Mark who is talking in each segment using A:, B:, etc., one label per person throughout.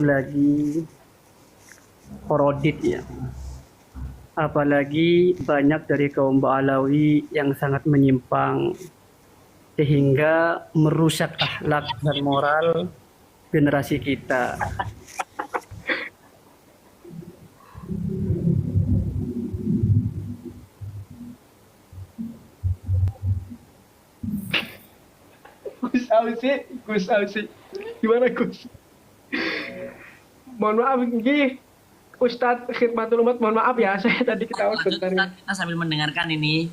A: lagi korodit ya. Apalagi banyak dari kaum Ba'alawi yang sangat menyimpang sehingga merusak akhlak dan moral generasi kita.
B: Gus Ausi, gimana Gus? Mohon maaf, ini Ustadz Khidmatul Umat, mohon maaf ya, saya tadi ketawa
C: Lanjut,
B: sebentar.
C: Ustadz, kita sambil mendengarkan ini.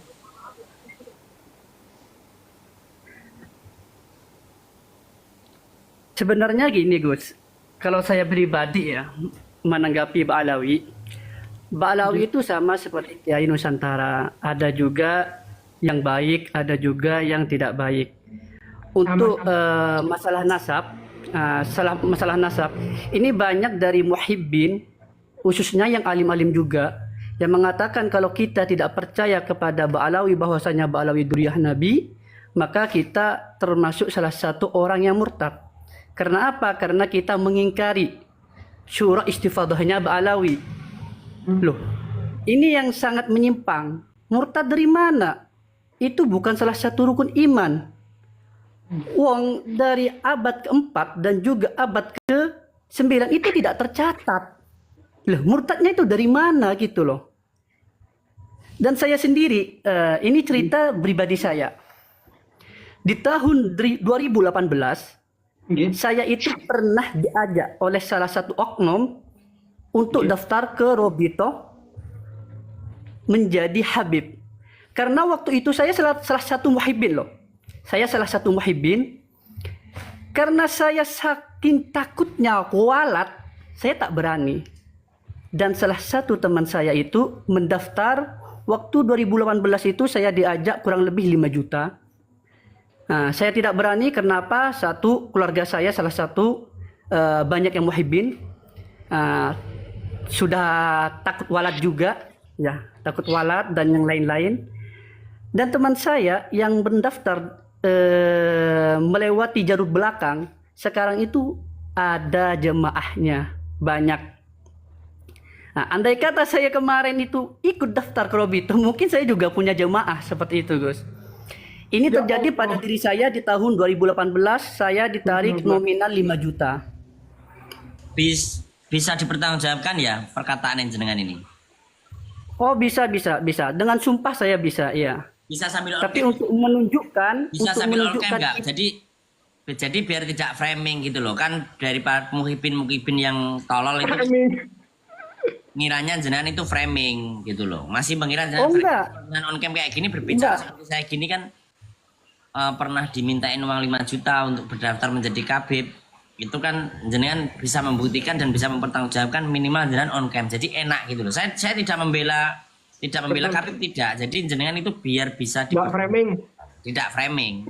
A: Sebenarnya gini Gus, kalau saya pribadi ya menanggapi Ba'alawi itu sama seperti Kiai Nusantara, ada juga yang baik, ada juga yang tidak baik. Untuk masalah nasab, masalah nasab, ini banyak dari muhibbin, khususnya yang alim-alim juga, yang mengatakan kalau kita tidak percaya kepada Ba'alawi bahwasanya Ba'alawi duriyah Nabi, maka kita termasuk salah satu orang yang murtad. Karena apa? Karena kita mengingkari syura istifadahnya Ba'alawi. Loh, ini yang sangat menyimpang. Murtad dari mana? Itu bukan salah satu rukun iman. Wong dari abad keempat dan juga abad ke-9 itu tidak tercatat. Loh, murtadnya itu dari mana gitu loh. Dan saya sendiri, ini cerita pribadi saya. Di tahun 2018, saya itu pernah diajak oleh salah satu oknum untuk daftar ke Robito menjadi Habib. Karena waktu itu saya salah satu muhibbin loh. Saya salah satu muhibbin. Karena saya saking takutnya kualat, saya tak berani. Dan salah satu teman saya itu mendaftar. Waktu 2018 itu saya diajak kurang lebih 5 juta. Nah, saya tidak berani. Kenapa? Satu, keluarga saya salah satu banyak yang muhibbin, sudah takut walat juga, ya takut walat dan yang lain-lain. Dan teman saya yang mendaftar melewati jalur belakang, sekarang itu ada jemaahnya banyak. Nah, andai kata saya kemarin itu ikut daftar ke Robito, mungkin saya juga punya jemaah seperti itu, Gus. Ini terjadi pada diri saya di tahun 2018, saya ditarik nominal 5 juta.
C: Bisa dipertanggungjawabkan ya perkataan yang jenengan ini?
A: Oh, bisa. Dengan sumpah saya bisa, iya.
C: Bisa sambil
A: Tapi untuk menunjukkan,
C: bisa
A: untuk
C: sambil
A: menunjukkan
C: enggak? Jadi biar tidak framing gitu loh. Kan dari para muhibin yang tolol itu ngiranya jenengan itu framing gitu loh. Masih mengira jenengan dengan on cam kayak gini berbicara seperti saya gini kan. Pernah dimintain uang 5 juta untuk berdaftar menjadi kabib, itu kan jenengan bisa membuktikan dan bisa mempertanggungjawabkan minimal jenengan on cam, jadi enak gitu loh. Saya tidak membela kabib, tidak. Jadi jenengan itu biar bisa tidak framing.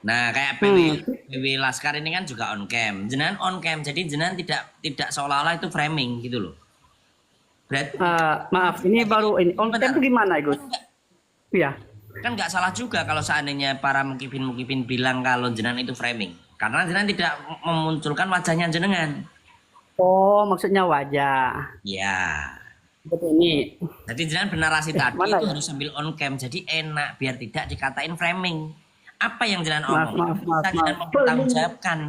C: Nah, kayak PW Laskar ini kan juga on cam, jenengan on cam, jadi jenengan tidak seolah-olah itu framing gitu loh.
A: Maaf, ini baru ini on cam itu gimana, Gus? Iya.
C: Kan nggak salah juga kalau seandainya para mukibin bilang kalau jenengan itu framing, karena jenengan tidak memunculkan wajahnya jenengan.
A: Oh, maksudnya wajah.
C: Ya.
A: Betul ini.
C: Jadi jenengan bernarasi tadi itu harus sambil on cam, jadi enak biar tidak dikatain framing. Apa yang jenengan omong bisa jenengan mempertanggungjawabkan.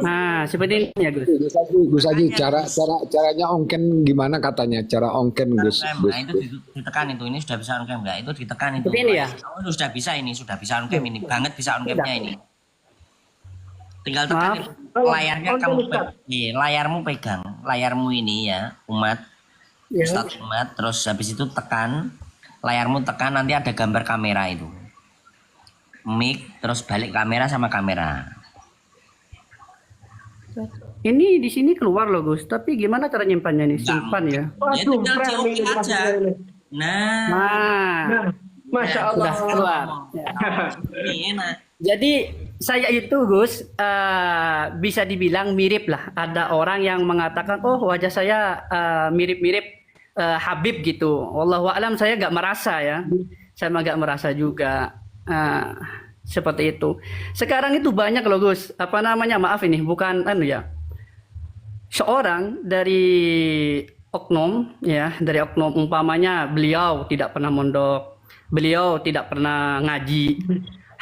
A: Nah, seperti ini ya, Gus.
D: Gus Haji, caranya ongken gimana katanya? Cara ongken, Gus.
C: Nah, itu ditekan itu. Ini sudah bisa on cam enggak? Itu ditekan itu.
A: Seperti ini ya?
C: Oh, sudah bisa on cam ini. Banget bisa on camnya ini. Tinggal tekan itu. Layarnya kamu layarmu pegang. Layarmu ini ya, Umat. Ustadz Umat. Terus habis itu tekan. Layarmu tekan, nanti ada gambar kamera itu. Mic, terus balik kamera sama kamera.
A: Ini di sini keluar loh, Gus. Tapi gimana cara nyimpannya nih? Simpan ya.
C: Ya tinggal di aja. Nah,
B: Masya Allah.
A: Sudah keluar.
C: Ini enak.
A: Jadi saya itu, Gus, bisa dibilang mirip lah. Ada orang yang mengatakan, oh wajah saya mirip-mirip Habib gitu. Wallahu a'lam, saya nggak merasa ya. Saya nggak merasa juga. Seperti itu. Sekarang itu banyak loh, Gus. Apa namanya? Maaf ini bukan ya. seorang dari oknum, ya, dari oknum, umpamanya beliau tidak pernah mondok, beliau tidak pernah ngaji,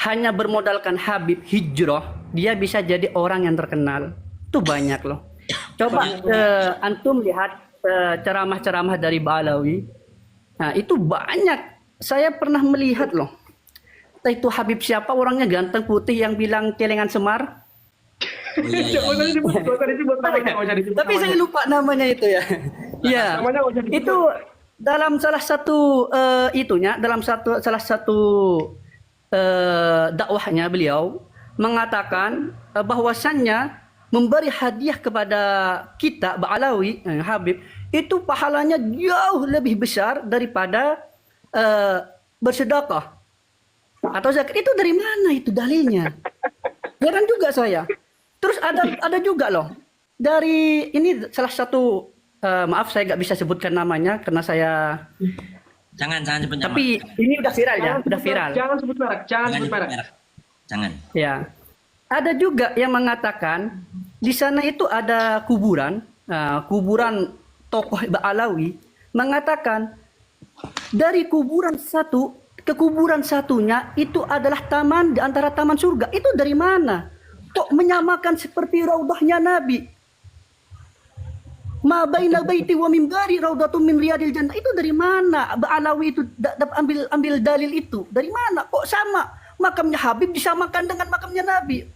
A: hanya bermodalkan Habib hijrah, dia bisa jadi orang yang terkenal. Itu banyak loh. Coba antum lihat ceramah-ceramah dari Ba'alawi. Nah, itu banyak. Saya pernah melihat loh. Entah itu Habib siapa, orangnya ganteng putih yang bilang celengan Semar.
C: Oh, iya, iya.
B: Nggak usah disebut, nggak usah disebut namanya, nggak usah disebut
A: Tapi saya
B: namanya.
A: lupa namanya itu ya. Iya.
B: Namanya nggak usah disebut.
A: Itu dalam salah satu dalam salah satu dakwahnya beliau mengatakan bahwasannya memberi hadiah kepada kita Ba'alawi, Habib, itu pahalanya jauh lebih besar daripada bersedekah atau zakat. Itu dari mana itu dalilnya? Heran juga saya. Terus ada juga loh dari ini salah satu maaf saya nggak bisa sebutkan namanya karena saya
C: Jangan sebut nama.
A: tapi ini udah viral ya, udah viral.
B: Jangan sebut merek, jangan sebut merek.
C: Jangan.
A: Ya. Ada juga yang mengatakan di sana itu ada kuburan, kuburan tokoh Ba'alawi, mengatakan dari kuburan satu ke kuburan satunya itu adalah taman di antara taman surga. Itu dari mana? Kok menyamakan seperti raudhahnya Nabi? Ma baina baiti wa mimbari raudatun min riyadil jannah. Itu dari mana? Ba'alawi itu ambil dalil itu. Dari mana? Kok sama? Makamnya Habib disamakan dengan makamnya Nabi.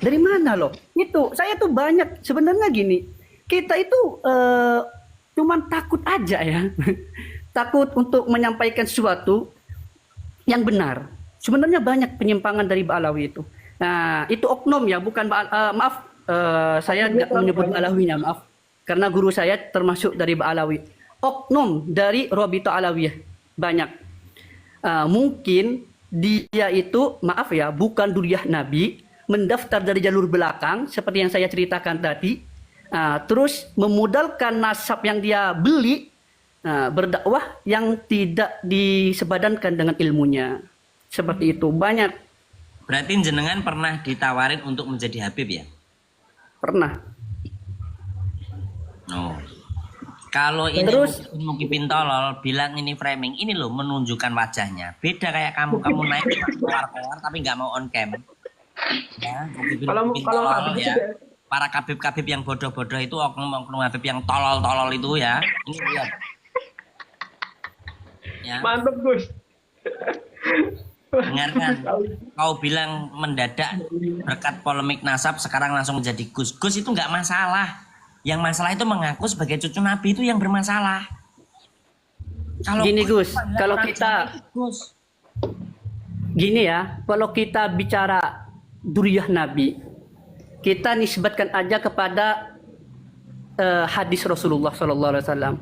A: Dari mana loh? Itu saya tuh banyak sebenarnya gini. Kita itu cuman takut aja ya. Takut untuk menyampaikan sesuatu yang benar. Sebenarnya banyak penyimpangan dari Ba'alawi itu. Nah, itu oknum ya, bukan maaf, saya tidak menyebut Ba'alawinya, maaf. Karena guru saya termasuk dari Ba'alawi. Oknum dari Robito Alawiyah banyak. Mungkin dia itu, maaf ya, bukan duriyah Nabi, mendaftar dari jalur belakang seperti yang saya ceritakan tadi. Terus memodalkan nasab yang dia beli, berdakwah yang tidak disebadankan dengan ilmunya. Seperti itu, banyak.
C: Berarti jenengan pernah ditawarin untuk menjadi Habib ya?
A: Pernah.
C: Oh. Kalau ini
A: Terus
C: mungkin tolol bilang ini framing, ini loh menunjukkan wajahnya. Beda kayak kamu naik keluar tapi nggak mau on cam. Ya,
B: Kalau
C: tolol
B: Habib
C: ya.
B: itu
C: Para kabib-kabib yang bodoh-bodoh itu oknum-oknum Habib yang tolol-tolol itu ya. Ini lihat. Ya.
B: mantep Gus.
C: Dengarkan, kau bilang mendadak berkat polemik nasab sekarang langsung menjadi Gus. Gus itu nggak masalah. Yang masalah itu mengaku sebagai cucu Nabi itu yang bermasalah. Kalau
A: gini Gus, kalau
C: orang
A: kita
C: Gus.
A: gini ya, kalau kita bicara duriyah Nabi, kita nisbatkan aja kepada hadis Rasulullah SAW.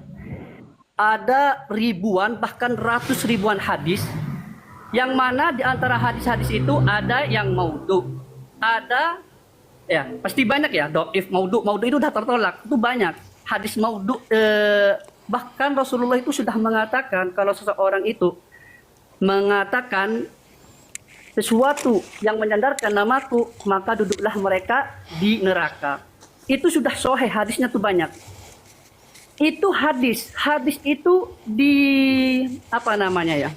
A: Ada ribuan bahkan ratus ribuan hadis, yang mana di antara hadis-hadis itu ada yang maudhu, ada ya pasti banyak ya, dhaif, maudhu itu udah tertolak, itu banyak hadis maudhu. Bahkan Rasulullah itu sudah mengatakan kalau seseorang itu mengatakan sesuatu yang menyandarkan namaku, maka duduklah mereka di neraka. Itu sudah sahih, hadisnya tuh banyak. Itu hadis itu di apa namanya ya?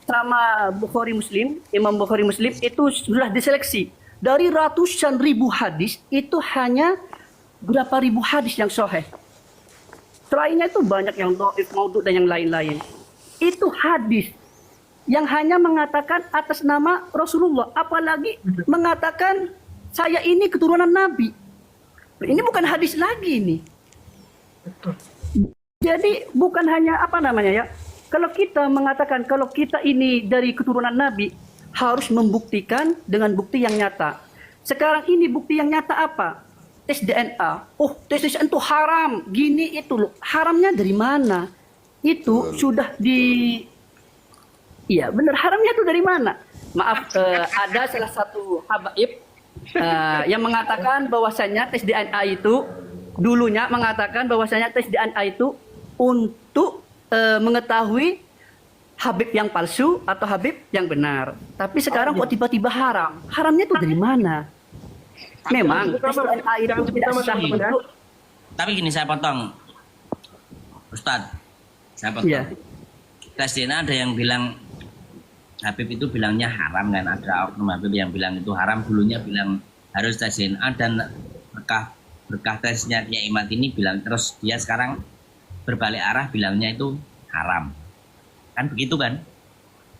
A: Sama Bukhari Muslim, Imam Bukhari Muslim itu sudah diseleksi. Dari ratusan ribu hadis, itu hanya berapa ribu hadis yang sahih. Selainnya itu banyak yang dhaif, maudhu dan yang lain-lain. Itu hadis yang hanya mengatakan atas nama Rasulullah, apalagi mengatakan saya ini keturunan Nabi. Ini bukan hadis lagi ini. Jadi bukan hanya apa namanya ya. Kalau kita mengatakan kalau kita ini dari keturunan Nabi, harus membuktikan dengan bukti yang nyata. Sekarang ini bukti yang nyata apa? Tes DNA. Oh, tes DNA itu haram. Gini itu loh. Haramnya dari mana? Itu sudah iya, benar, haramnya itu dari mana? Maaf, ada salah satu habaib yang mengatakan bahwasanya tes DNA itu dulunya mengatakan bahwasanya tes DNA itu untuk mengetahui Habib yang palsu atau Habib yang benar. Tapi sekarang kok tiba-tiba haram? Haramnya itu dari mana? Memang
B: Jangan
A: tes
B: sebut nama.
A: DNA itu
B: Jangan sebut
A: tidak
B: nama,
A: sah
B: teman-teman, ya.
A: itu.
C: Tapi gini saya potong, Ustadz, saya potong.
A: Iya.
C: Tes DNA ada yang bilang Habib itu bilangnya haram kan, ada oknum Habib yang bilang itu haram, dulunya bilang harus tes DNA, dan berkah tesnya Kiai Imat ini bilang, terus dia sekarang berbalik arah bilangnya itu haram, kan begitu kan?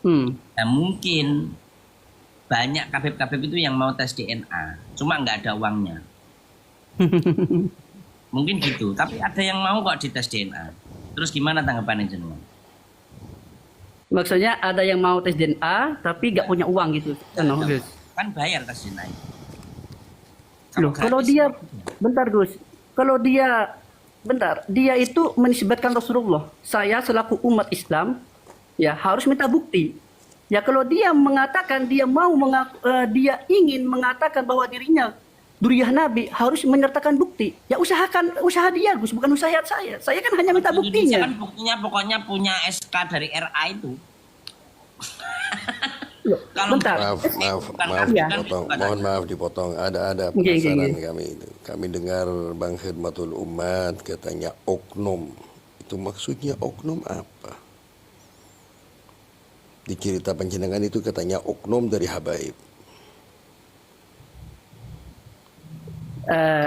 C: Dan mungkin banyak Habib-Habib itu yang mau tes DNA, cuma nggak ada uangnya. Mungkin gitu, tapi ada yang mau kok dites DNA. Terus gimana tanggapannya jenengan?
A: Maksudnya ada yang mau tes DNA tapi nggak punya uang gitu. Gus.
C: Kan bayar tes DNA.
A: Loh, kalau dia bentar Gus. Kalau dia dia itu menisbatkan Rasulullah. Saya selaku umat Islam ya harus minta bukti. Ya kalau dia mengatakan dia dia ingin mengatakan bahwa dirinya Duriyah Nabi, harus menyertakan bukti. Ya usaha dia Gus, bukan usaha saya. Saya kan hanya minta buktinya.
C: Kan buktinya pokoknya punya SK dari RA itu.
A: Loh,
C: Kalau
A: bentar.
E: Maaf
A: Ya.
E: dipotong. Mohon maaf dipotong. Ada penasaran kami itu. Kami dengar Bang Khidmatul Umat katanya oknum. Itu maksudnya oknum apa? Di cerita panjenengan itu katanya oknum dari habaib.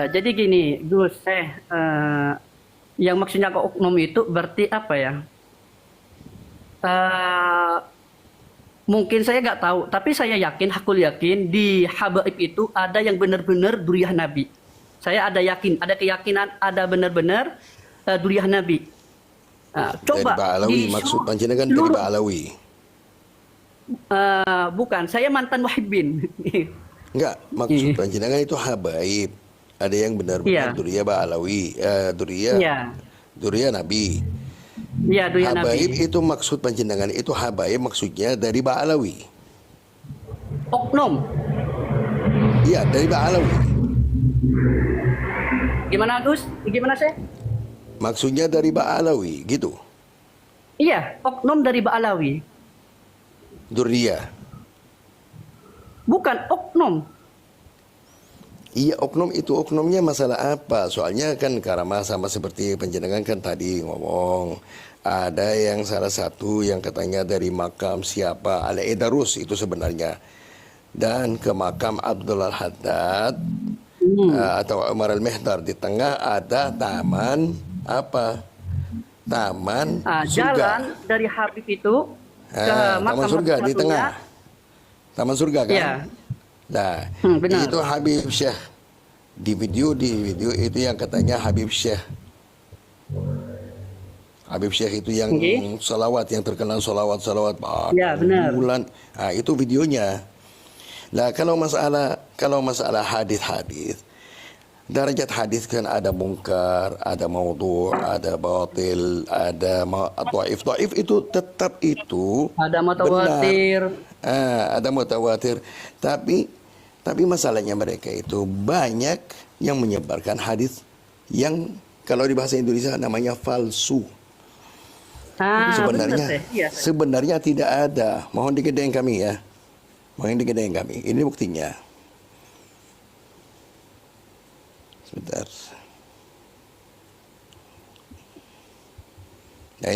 A: Jadi gini, Gus, yang maksudnya ke oknum itu berarti apa ya? Mungkin saya nggak tahu, tapi saya hakul yakin di habaib itu ada yang benar-benar Duriyah Nabi. Saya ada keyakinan ada benar-benar Duriyah Nabi. Coba
E: dari Ba'alawi, maksud panjenengan dari Ba'alawi.
A: Bukan, saya mantan Wahibin.
E: Enggak, maksud panjenengan itu habaib. Ada yang benar-benar Duriyah Ba'alawi, Duriyah Nabi.
A: Iya, Duriyah
E: Habaib
A: Nabi.
E: itu maksud panjenengan itu habaib maksudnya dari Ba'alawi.
A: Oknum.
E: Iya, dari Ba'alawi.
A: Gimana Gus? Gimana saya?
E: Maksudnya dari Ba'alawi, gitu.
A: Iya, oknum dari Ba'alawi.
E: Duriyah.
A: Bukan oknum.
E: Iya, oknum itu oknumnya masalah apa? Soalnya kan karama sama seperti panjenengan kan tadi ngomong. Ada yang salah satu yang katanya dari makam siapa, Al-Edarus itu sebenarnya. Dan ke makam Abdullah Haddad atau Umar Al-Mihdar. Di tengah ada taman apa? Taman surga.
A: Jalan dari Habib itu ke
E: Taman surga di tengah. Taman surga kan?
A: Iya.
E: Nah,
A: benar.
E: itu Habib Syekh. Di video itu yang katanya Habib Syekh. Habib Syekh itu yang salawat, yang terkenal salawat
A: Ya, benar.
E: bulan. Nah, itu videonya. Nah, kalau masalah hadis-hadis, darajat hadis kan ada mungkar, ada maudhu', ada batil, ada dhaif. Dhaif itu tetap itu
A: Ada mutawatir.
E: ada mutawatir, tapi masalahnya mereka itu banyak yang menyebarkan hadis yang kalau di bahasa Indonesia namanya palsu. Sebenarnya tidak ada. Mohon digedein kami ya. Mohon digedein kami. Ini buktinya. Sebentar. Nah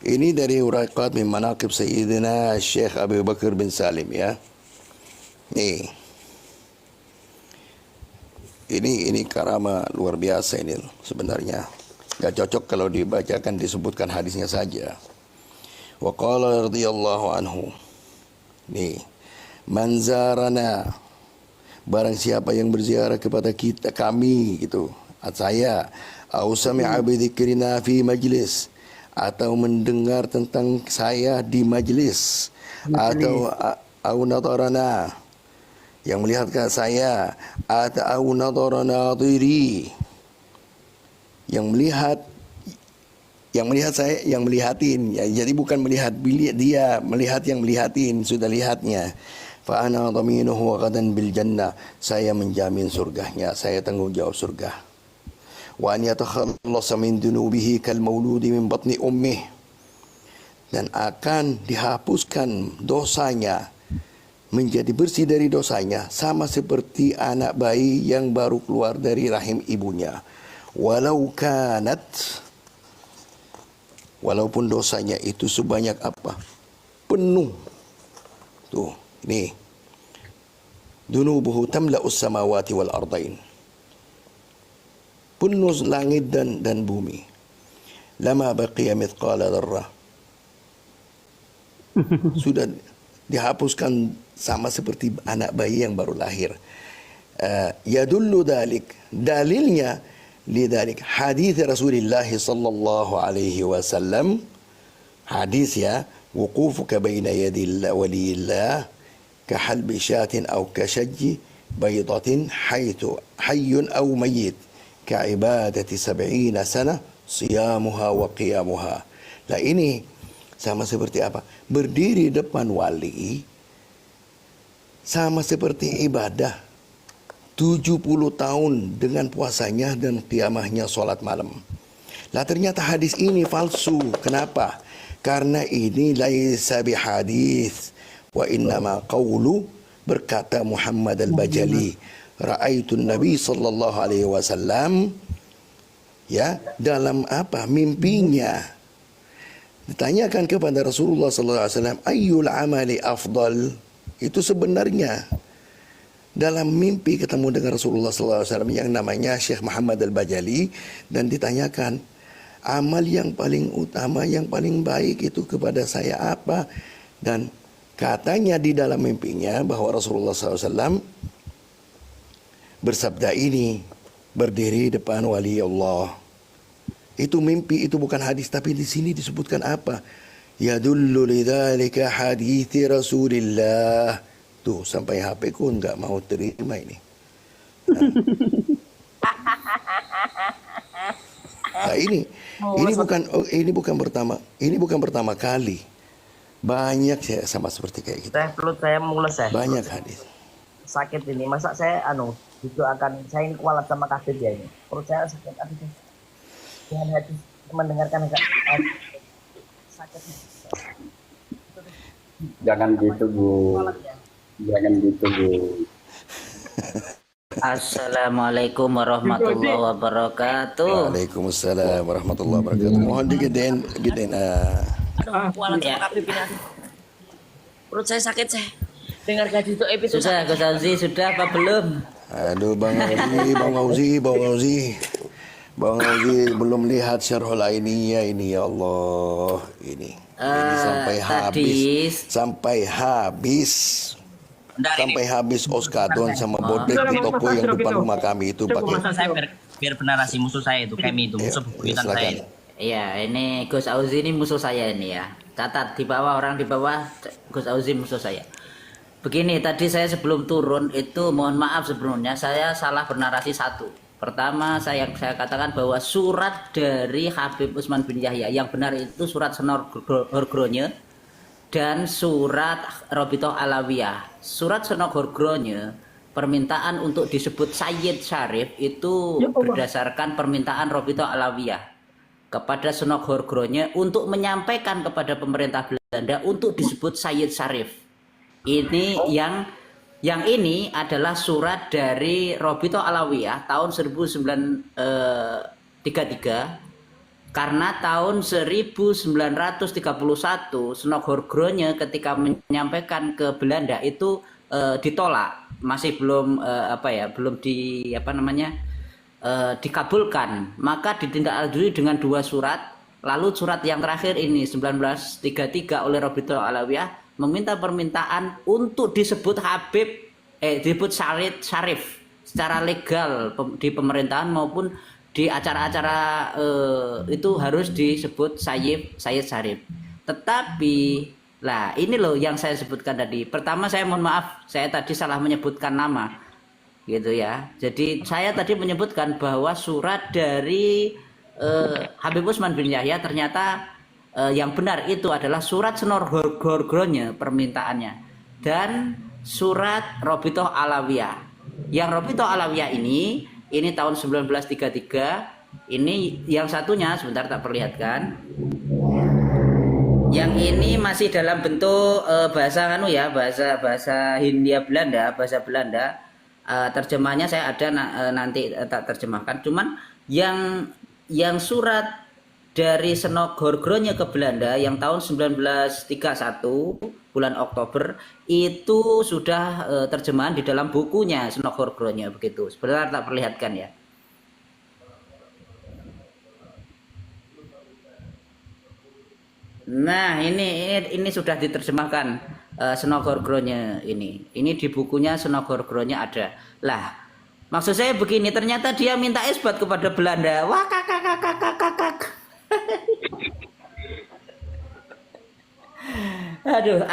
E: ini dari Uraiqat min Manaqib Sayyidina Syekh Abu Bakar bin Salim ya. Ini karama luar biasa ini sebenarnya. Gak cocok kalau dibacakan disebutkan hadisnya saja. Wa qala radhiyallahu anhu. Man zarana, barang siapa yang berziarah kepada kami gitu, saya, au sami'a bi dzikrina fi majlis, atau mendengar tentang saya di majlis, atau au nadarana, yang melihat ke saya, atau nadarana nadiri, yang melihat saya, yang melihatin ya, jadi bukan melihat dia, melihat yang melihatin, sudah lihatnya. Fa ana dhaminuhu ghadan bil jannah, saya menjamin surganya, saya tanggung jawab surga. Wa an yatakhallasa min dunubihi kal mauludi min batni ummih, dan akan dihapuskan dosanya menjadi bersih dari dosanya sama seperti anak bayi yang baru keluar dari rahim ibunya. Walaupun dosanya itu sebanyak apa? Penuh. Tuh, ini. Dunubuhu tamla'us samawati wal ardain. Penuh langit dan bumi. Lama baqiya mithqala dzarrah. Sudah dihapuskan sama seperti anak bayi yang baru lahir. Yadullu dalik, dalilnya lidalik hadis Rasulullah sallallahu alaihi wasallam, hadis ya, wuqufuka baina yadi waliyillah kahalbi syatin aw kashajji baydatin hayyun aw mayyit ka'ibadati 70 sana siyamuha wa qiyamuha. Lah ini sama seperti apa? Berdiri depan wali sama seperti ibadah 70 tahun dengan puasanya dan qiyamahnya salat malam. Lah ternyata hadis ini palsu. Kenapa? Karena ini laisa bihadis wa innama qawlu, berkata Muhammad al-Bajali, ra'aitu Nabi sallallahu alaihi wasallam, ya, dalam apa? Mimpinya. Ditanyakan kepada Rasulullah sallallahu alaihi wasallam, ayyul amali afdal? Itu sebenarnya dalam mimpi ketemu dengan Rasulullah sallallahu alaihi wasallam yang namanya Syekh Muhammad al-Bajali, dan ditanyakan, amal yang paling utama, yang paling baik itu kepada saya apa? Dan katanya di dalam mimpinya bahwa Rasulullah SAW bersabda ini, berdiri depan wali Allah. Itu mimpi, itu bukan hadis. Tapi di sini disebutkan apa? Yadullu lidzalika hadithi Rasulillah. Tuh, sampai HP ku enggak mau terima ini. Nah, ini bukan pertama kali. Banyak saya sama seperti kayak gitu.
C: Perut saya mules ya.
E: Banyak hadis.
C: Sakit ini. Masa saya itu akan saya ini kualat sama kafir ya ini. Perut saya sakit. Aduh. Dengan hadis mendengarkan agak sakit.
F: Jangan gitu, Bu. Jangan gitu, Bu.
G: Assalamualaikum warahmatullahi wabarakatuh.
E: Waalaikumsalam warahmatullahi wabarakatuh. Mohon digedein.
C: Aduh, kualat sama kafir ini. Perut saya sakit saya. Dengar gaji itu episode.
G: Sudah, Gus Auzi, sudah apa belum?
E: Aduh, Bang Auzi belum lihat Syarhul Ainiyah ini, ya Allah. Ini sampai habis. Sampai habis Oskadon sama bodek di toko yang depan rumah kami itu pakai.
C: Maksud saya biar penarasi musuh saya itu, kami itu musuh bebuyutan saya.
G: Iya, ini Gus Auzi ini musuh saya ini ya. Catat di bawah, orang di bawah, Gus Auzi musuh saya. Begini, tadi saya sebelum turun itu mohon maaf sebelumnya saya salah bernarasi satu. Pertama saya katakan bahwa surat dari Habib Utsman bin Yahya yang benar itu surat Senor Horgronye dan surat Robitoh Alawiyah. Surat Senor Horgronye permintaan untuk disebut Sayyid Syarif itu berdasarkan permintaan Robitoh Alawiyah kepada Senor Horgronye untuk menyampaikan kepada pemerintah Belanda untuk disebut Sayyid Syarif. Ini yang ini adalah surat dari Robitoh Alawiyah tahun 1933, karena tahun 1931 Senok Horgronye ketika menyampaikan ke Belanda itu ditolak, masih belum dikabulkan, maka ditindaklanjuti dengan dua surat. Lalu surat yang terakhir ini 1933 oleh Robitoh Alawiyah meminta permintaan untuk disebut disebut Syarif secara legal di pemerintahan maupun di acara-acara itu harus disebut Sayyid Syarif. Tetapi lah ini loh yang saya sebutkan tadi. Pertama saya mohon maaf, saya tadi salah menyebutkan nama gitu ya. Jadi saya tadi menyebutkan bahwa surat dari Habib Utsman bin Yahya ternyata yang benar itu adalah surat Senor Horgronye permintaannya dan surat Robitoh Alawiyah. Yang Robitoh Alawiyah ini tahun 1933. Ini yang satunya sebentar tak perlihatkan. Yang ini masih dalam bentuk bahasa bahasa Hindia Belanda, bahasa Belanda. Terjemahnya saya ada nanti tak terjemahkan. Cuman yang surat dari Senogorgronje ke Belanda yang tahun 1931 bulan Oktober itu sudah terjemahan di dalam bukunya Senogorgronje begitu. Sebentar tak perlihatkan ya. Nah, ini sudah diterjemahkan Senogorgronje ini. Ini di bukunya Senogorgronje ada. Lah, maksud saya begini, ternyata dia minta isbat kepada Belanda. Wah, kakak. Aduh,